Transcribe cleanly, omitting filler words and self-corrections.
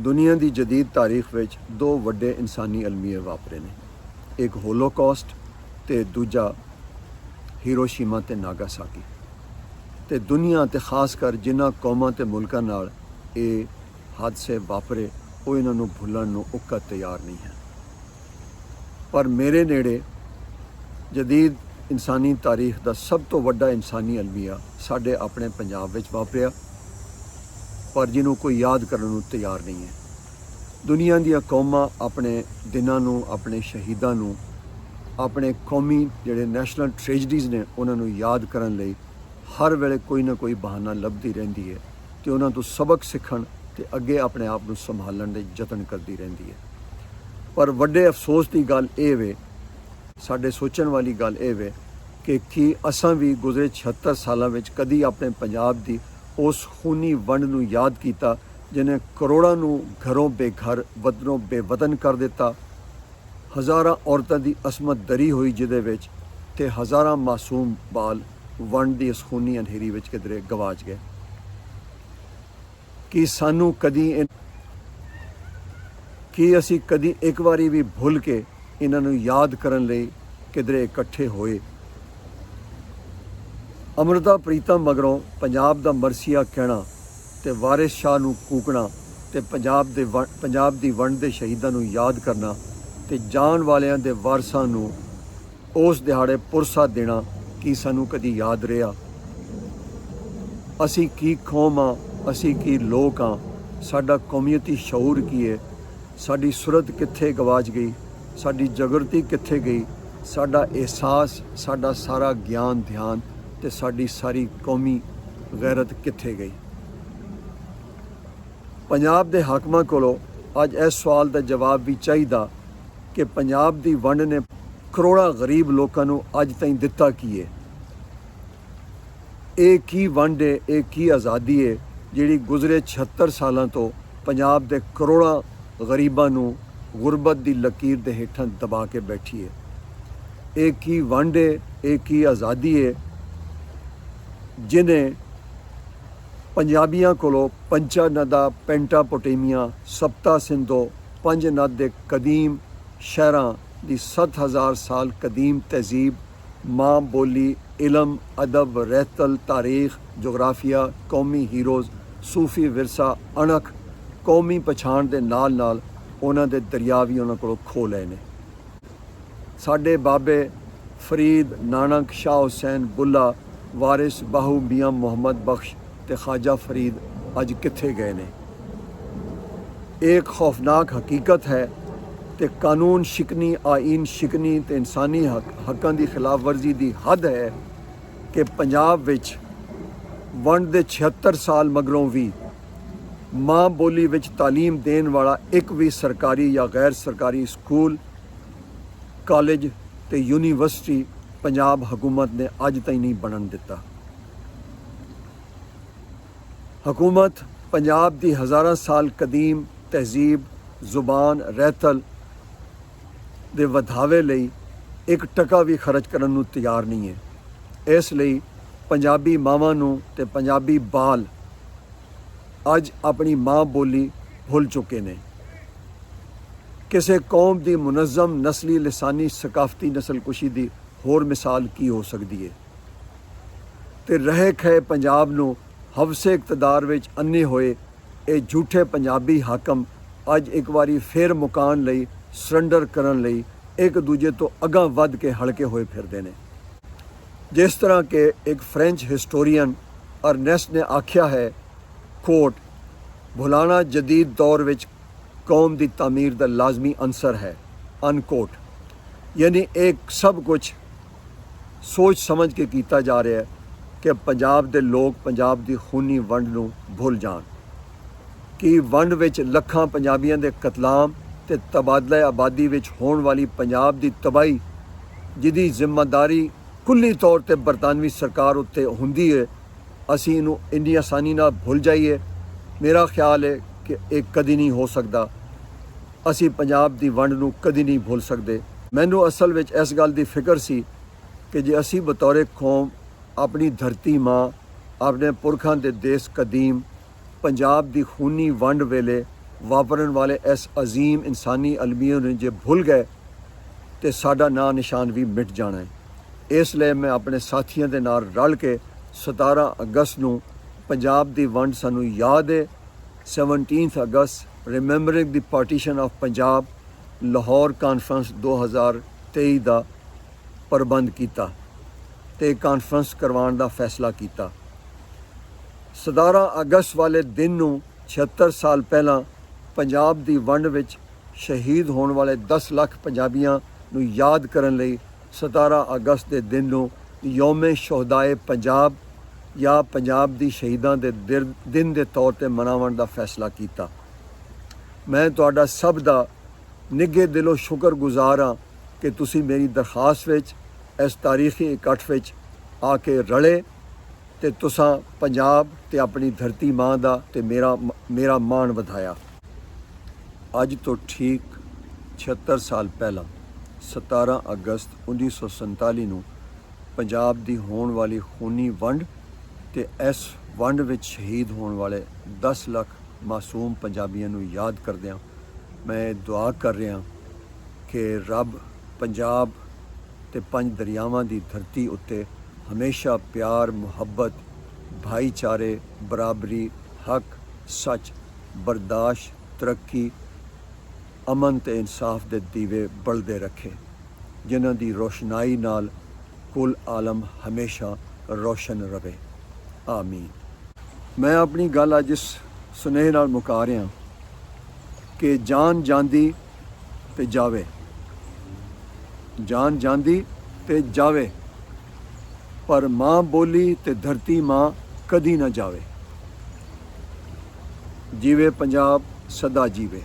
दुनिया की जदीद तारीख में दो वड्डे इंसानी अलमीए वापरे ने, एक होलोकॉस्ट ते दूजा हिरोशिमा ते नागासाकी। ते दुनिया ते खास कर जिन्हां कौमां ते मुल्कां नाल ये हादसे वापरे वो इन्हां नूं भुल्लण नूं उक्का तैयार नहीं है। पर मेरे नेड़े जदीद इंसानी तारीख का सब तो वड्डा इंसानी अलमीआ साडे अपने पंजाब विच वापरिया, पर जिन्हों कोई याद करने नूं तैयार नहीं है। दुनिया दीयां कौमां अपने दिनां नूं, अपने शहीदां नूं, अपने कौमी जिहड़े नैशनल ट्रेजडीज़ ने उन्हां नूं याद करन लई हर वेले कोई ना कोई बहाना लभदी रहिंदी है ते उन्हां तों सबक सीखण ते अगे अपने आप नूं संभालण दे यतन करदी रहिंदी है। पर वड्डे अफसोस की गल ये वे, साडे सोचण वाली गल ये वे कि असां भी गुज़रे 76 सालां विच कदी अपने पंजाब दी उस खूनी वंड नूं याद कीता जिन्हें करोड़ां नूं घरों बेघर, वतनों बेवतन कर दिता, हज़ारां औरतां दी असमत दरी हुई जिहदे विच ते हज़ारां मासूम बाल वंड दी इस खूनी अंधेरी विच किधरे गवाच गए। कि सानू कदी कि असी कदी एक बारी भी भुल के इन्हां नूं याद करन लई किधरे इकट्ठे होए। अमृता प्रीतम मगरों पंजाब दा मरसिया कहना ते वारिस शाह नूं कूकना ते पंजाब दी वंड दे शहीदां नूं याद करना ते जान वालियां दे वारसां नूं उस दिहाड़े पुरसा देना कि सानू कदी याद रहा। असी की कौम हाँ, असी की लोग हाँ, साडा कौमीयती शऊर की है, साडी सुरत कित्थे गवाच गई, साडी जागृति कित्थे गई, साडा एहसास, साडा सारा ज्ञान ध्यान ते साडी सारी कौमी गैरत कित्थे गई। पंजाब दे हाकमां कोलों अज इस सवाल का जवाब भी चाहिदा कि पंजाब दी वंड ने करोड़ां गरीब लोगों नूं अज ताईं दिता की है। ये की वंड है, ये की आज़ादी है जिहड़ी गुज़रे 76 सालों तो पंजाब दे करोड़ां गरीबां नूं गुरबत दी लकीर दे हेठां दबा के बैठी है। ये की वंड है, ये की आज़ादी है जिन्हें पंजाबियों कोलों पंचा नदा, पेंटापोटेमिया, सप्ता सिंधो, पंज नद के कदीम शहरां दी 7000 साल कदीम तहजीब, माँ बोली, इलम, अदब, रहतल, तारीख, जोग्राफिया, कौमी हीरोज़, सूफी विरसा, अणख, कौमी पछाण दे नाल नाल उन्हां दे दरिया भी उन्हां कोलों खो लए ने। साडे बाबे फरीद, नानक, शाह हुसैन, बुल्ला, वारिस, बाहू, मियाँ मुहम्मद बख्श ते ख्वाजा फरीद अज कित्थे गए ने। एक खौफनाक हकीकत है ते कानून शिकनी, आइन शिकनी ते इंसानी हकों की खिलाफ वर्जी की हद है कि पंजाब विच वंड दे 76 साल मगरों भी माँ बोली विच तालीम देन वाला एक भी सरकारी या गैर सरकारी स्कूल, कॉलेज ते यूनीवर्सिटी पंजाब हुकूमत ने अज तक नहीं बनन दिता। हुकूमत पंजाब दी हज़ारां साल कदीम तहजीब, जुबान, रहतल दे वधावे लई एक टका भी खर्च करन नूं तैयार नहीं है। इसलिए पंजाबी मावां नूं ते पंजाबी बाल अज अपनी माँ बोली भुल चुके ने। किसी कौम की मुनज़म नस्ली, लिसानी, सकाफती नस्लकुशी की होर मिसाल की हो सकती है। ते रहे खए पंजाब नूं हवसे इकतदार विच अन्ने होए ये झूठे पंजाबी हाकम अज एक बारी फिर मुकान लई, सरंडर करन लई एक दूजे तो अगां वध के हड़के होए फिरदे ने। जिस तरह के एक फ्रेंच हिस्टोरियन अर्नेस्ट ने आख्या है, कोट, भुलाना जदीद दौर विच कौम की तामीर का लाजमी अंसर है, अनकोट। यानी एक सब कुछ सोच समझ के किया जा रहा है कि पंजाब दे लोग पंजाब की खूनी वंड नूं भुल जान। कि वंड विच लखां पंजाबियों के कतलाम ते तबादला आबादी विच होण वाली पंजाब की तबाही जिहदी जिम्मेदारी कुल्ली तौर पर बरतानवी सरकार उत्ते हुंदी है, असीं इनू इन्नी आसानी नाल भुल जाइए। मेरा ख्याल है कि ये कदी नहीं हो सकता। असी पंजाब की वंड नूं कदी नहीं भुल सकते। मैनू असल विच इस गल की फिक्र सी कि जे असी बतौर कौम अपनी धरती माँ, अपने पुरखां दे देश कदीम पंजाब की खूनी वंड वेले ਵਾਪਰਨ ਵਾਲੇ ਇਸ ਅਜ਼ੀਮ ਇਨਸਾਨੀ ਅਲਮੀਆਂ ਨੂੰ ਜੇ ਭੁੱਲ ਗਏ ਤੇ ਸਾਡਾ ਨਾਂ ਨਿਸ਼ਾਨ ਵੀ ਮਿਟ ਜਾਣਾ ਹੈ। ਇਸ ਲਈ ਮੈਂ ਆਪਣੇ ਸਾਥੀਆਂ ਦੇ ਨਾਲ ਰਲ ਕੇ 17 ਅਗਸਤ ਨੂੰ ਪੰਜਾਬ ਦੀ ਵੰਡ ਸਾਨੂੰ ਯਾਦ ਹੈ 17 ਅਗਸਤ remembering the partition of Punjab Lahore conference 2023 ਦਾ ਪ੍ਰਬੰਧ ਕੀਤਾ ਤੇ ਕਾਨਫਰੰਸ ਕਰਵਾਉਣ ਦਾ ਫੈਸਲਾ ਕੀਤਾ। 17 ਅਗਸਤ ਵਾਲੇ ਦਿਨ ਨੂੰ 76 ਸਾਲ ਪਹਿਲਾਂ ਪੰਜਾਬ ਦੀ ਵੰਡ ਵਿੱਚ ਸ਼ਹੀਦ ਹੋਣ ਵਾਲੇ 10 ਲੱਖ ਪੰਜਾਬੀਆਂ ਨੂੰ ਯਾਦ ਕਰਨ ਲਈ 17 ਅਗਸਤ ਦੇ ਦਿਨ ਨੂੰ ਯੌਮ ਸ਼ੁਹਦਾਏ ਪੰਜਾਬ ਜਾਂ ਪੰਜਾਬ ਦੀ ਸ਼ਹੀਦਾਂ ਦੇ ਦਿਨ ਦੇ ਤੌਰ ਤੇ ਮਨਾਉਣ ਦਾ ਫੈਸਲਾ ਕੀਤਾ। ਮੈਂ ਤੁਹਾਡਾ ਸਭ ਦਾ ਨਿੱਘੇ ਦਿਲੋਂ ਸ਼ੁਕਰਗੁਜ਼ਾਰ ਹਾਂ ਕਿ ਤੁਸੀਂ ਮੇਰੀ ਦਰਖਾਸਤ ਵਿੱਚ ਇਸ ਤਾਰੀਖੀ ਇਕੱਠ ਵਿੱਚ ਆ ਕੇ ਰਲੇ ਤੇ ਤੁਸਾਂ ਪੰਜਾਬ ਤੇ ਆਪਣੀ ਧਰਤੀ ਮਾਂ ਦਾ ਤੇ ਮੇਰਾ ਮਾਣ ਵਧਾਇਆ। ਅੱਜ ਤੋਂ ਠੀਕ 76 ਸਾਲ ਪਹਿਲਾਂ 17 ਅਗਸਤ 1947 ਨੂੰ ਪੰਜਾਬ ਦੀ ਹੋਣ ਵਾਲੀ ਖੂਨੀ ਵੰਡ ਤੇ ਇਸ ਵੰਡ ਵਿੱਚ ਸ਼ਹੀਦ ਹੋਣ ਵਾਲੇ 10 ਲੱਖ ਮਾਸੂਮ ਪੰਜਾਬੀਆਂ ਨੂੰ ਯਾਦ ਕਰਦਿਆਂ ਮੈਂ ਦੁਆ ਕਰ ਰਿਹਾ ਕਿ ਰੱਬ ਪੰਜਾਬ ਤੇ 5 ਦਰਿਆਵਾਂ ਦੀ ਧਰਤੀ ਉੱਤੇ ਹਮੇਸ਼ਾ ਪਿਆਰ, ਮੁਹੱਬਤ, ਭਾਈਚਾਰੇ, ਬਰਾਬਰੀ, ਹੱਕ, ਸੱਚ, ਬਰਦਾਸ਼ਤ, ਤਰੱਕੀ, ਅਮਨ ਤੇ ਇਨਸਾਫ ਦੇ ਦੀਵੇ ਬਲਦੇ ਰੱਖੇ, ਜਿਨ੍ਹਾਂ ਦੀ ਰੋਸ਼ਨਾਈ ਨਾਲ ਕੁੱਲ ਆਲਮ ਹਮੇਸ਼ਾ ਰੋਸ਼ਨ ਰਵੇ। ਆਮੀਨ। ਮੈਂ ਆਪਣੀ ਗੱਲ ਅੱਜ ਇਸ ਸੁਨੇਹੇ ਨਾਲ ਮੁਕਾ ਰਿਹਾ ਕਿ ਜਾਨ ਜਾਂਦੀ ਤੇ ਜਾਵੇ, ਜਾਨ ਜਾਂਦੀ ਤੇ ਜਾਵੇ, ਪਰ ਮਾਂ ਬੋਲੀ ਤੇ ਧਰਤੀ ਮਾਂ ਕਦੀ ਨਾ ਜਾਵੇ। ਜੀਵੇ ਪੰਜਾਬ, ਸਦਾ ਜੀਵੇ।